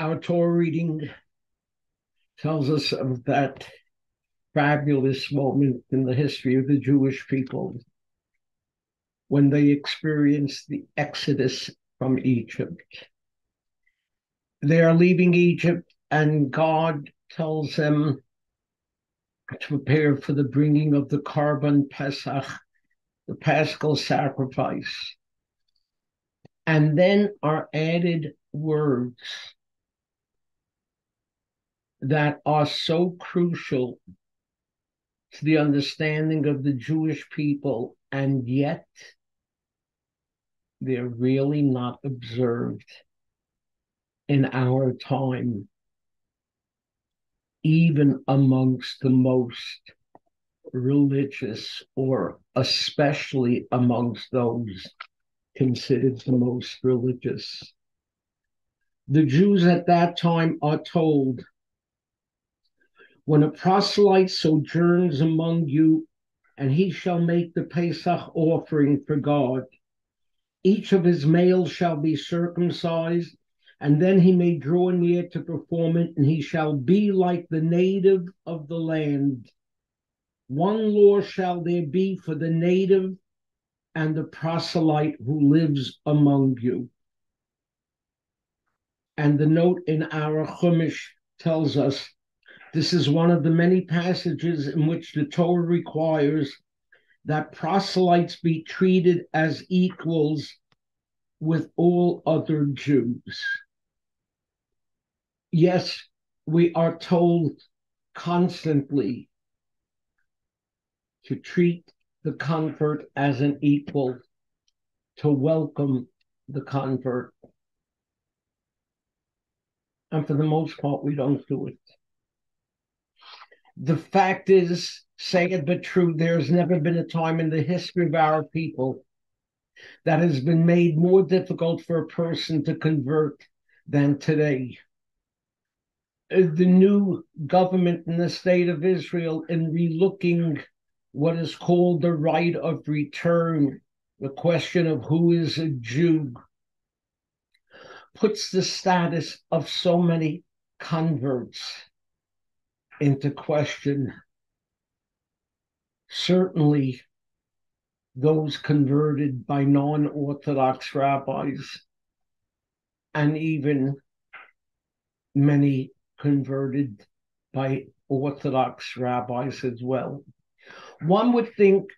Our Torah reading tells us of that fabulous moment in the history of the Jewish people when they experienced the exodus from Egypt. They are leaving Egypt, and God tells them to prepare for the bringing of the Karban Pesach, the Paschal sacrifice. And then are added words that are so crucial to the understanding of the Jewish people, and yet they're really not observed in our time, even amongst the most religious, or especially amongst those considered the most religious. The Jews at that time are told, when a proselyte sojourns among you, and he shall make the Pesach offering for God, each of his males shall be circumcised, and then he may draw near to perform it, and he shall be like the native of the land. One law shall there be for the native and the proselyte who lives among you. And the note in our Chumash tells us this is one of the many passages in which the Torah requires that proselytes be treated as equals with all other Jews. Yes, we are told constantly to treat the convert as an equal, to welcome the convert. And for the most part, we don't do it. The fact is, say it but true, there's never been a time in the history of our people that has been made more difficult for a person to convert than today. The new government in the state of Israel, in relooking what is called the right of return, the question of who is a Jew, puts the status of so many converts into question. Certainly, those converted by non-Orthodox rabbis, and even many converted by Orthodox rabbis as well. One would think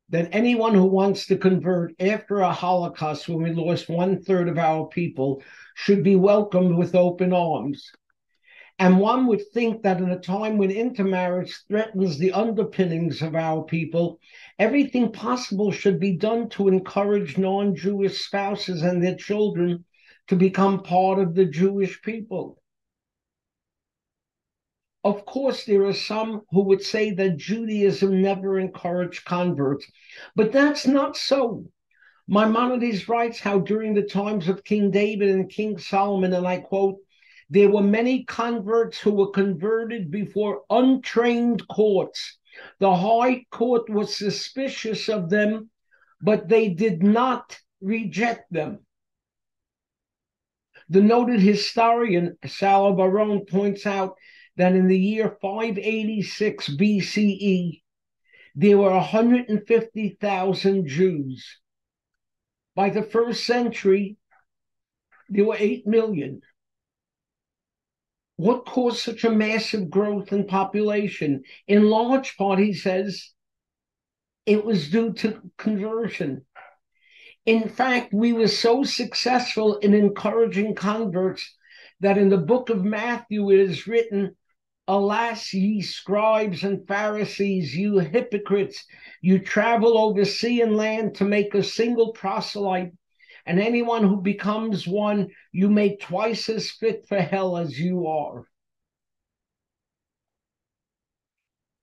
that anyone who wants to convert after a Holocaust, when we lost 1/3 of our people, should be welcomed with open arms. And one would think that in a time when intermarriage threatens the underpinnings of our people, everything possible should be done to encourage non-Jewish spouses and their children to become part of the Jewish people. Of course, there are some who would say that Judaism never encouraged converts, but that's not so. Maimonides writes how during the times of King David and King Solomon, and I quote, there were many converts who were converted before untrained courts. The high court was suspicious of them, but they did not reject them. The noted historian Salah Baron points out that in the year 586 BCE, there were 150,000 Jews. By the first century, there were 8 million. What caused such a massive growth in population? In large part, he says, it was due to conversion. In fact, we were so successful in encouraging converts that in the book of Matthew it is written, alas, ye scribes and Pharisees, you hypocrites, you travel over sea and land to make a single proselyte, and anyone who becomes one, you make twice as fit for hell as you are.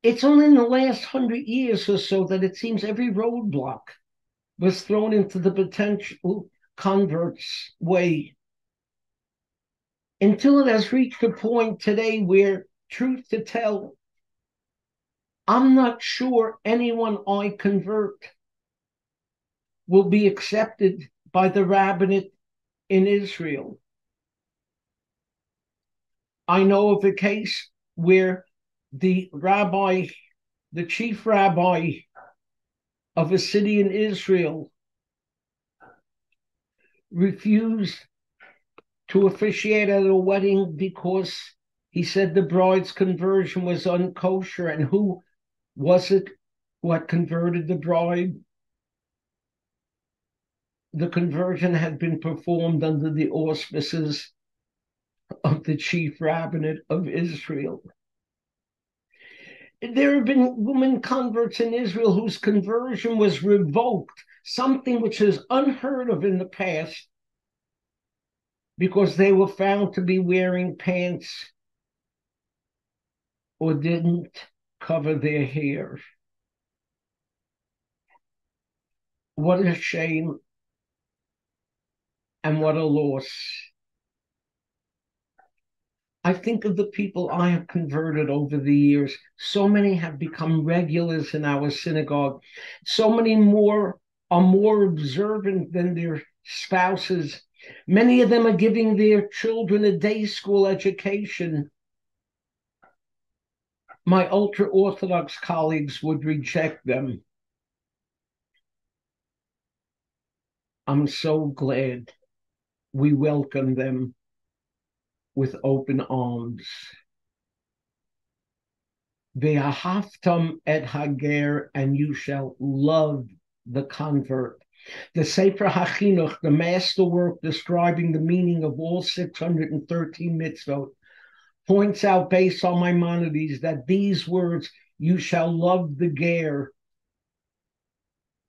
It's only in the last 100 years or so that it seems every roadblock was thrown into the potential convert's way, until it has reached a point today where, truth to tell, I'm not sure anyone I convert will be accepted by the rabbinate in Israel. I know of a case where the chief rabbi of a city in Israel, refused to officiate at a wedding because he said the bride's conversion was unkosher. And who was it who had converted the bride? The conversion had been performed under the auspices of the chief rabbinate of Israel. There have been women converts in Israel whose conversion was revoked, something which is unheard of in the past, because they were found to be wearing pants or didn't cover their hair. What a shame and what a loss. I think of the people I have converted over the years. So many have become regulars in our synagogue. So many more are more observant than their spouses. Many of them are giving their children a day school education. My ultra-Orthodox colleagues would reject them. I'm so glad we welcome them with open arms. Ve'ahavtam et hager, and you shall love the convert. The Sefer HaChinuch, the masterwork describing the meaning of all 613 mitzvot, points out based on Maimonides that these words, you shall love the ger,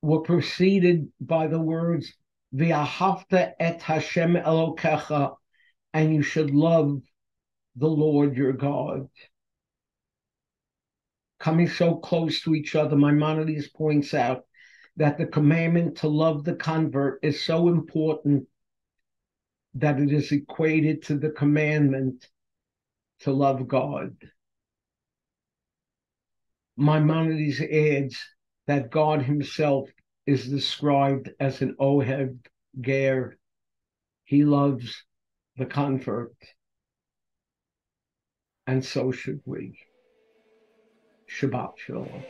were preceded by the words, Ve'ahavta et Hashem Elokecha, and you should love the Lord your God. Coming so close to each other, Maimonides points out that the commandment to love the convert is so important that it is equated to the commandment to love God. Maimonides adds that God himself is described as an Ohev Ger. He loves the convert. And so should we. Shabbat Shalom.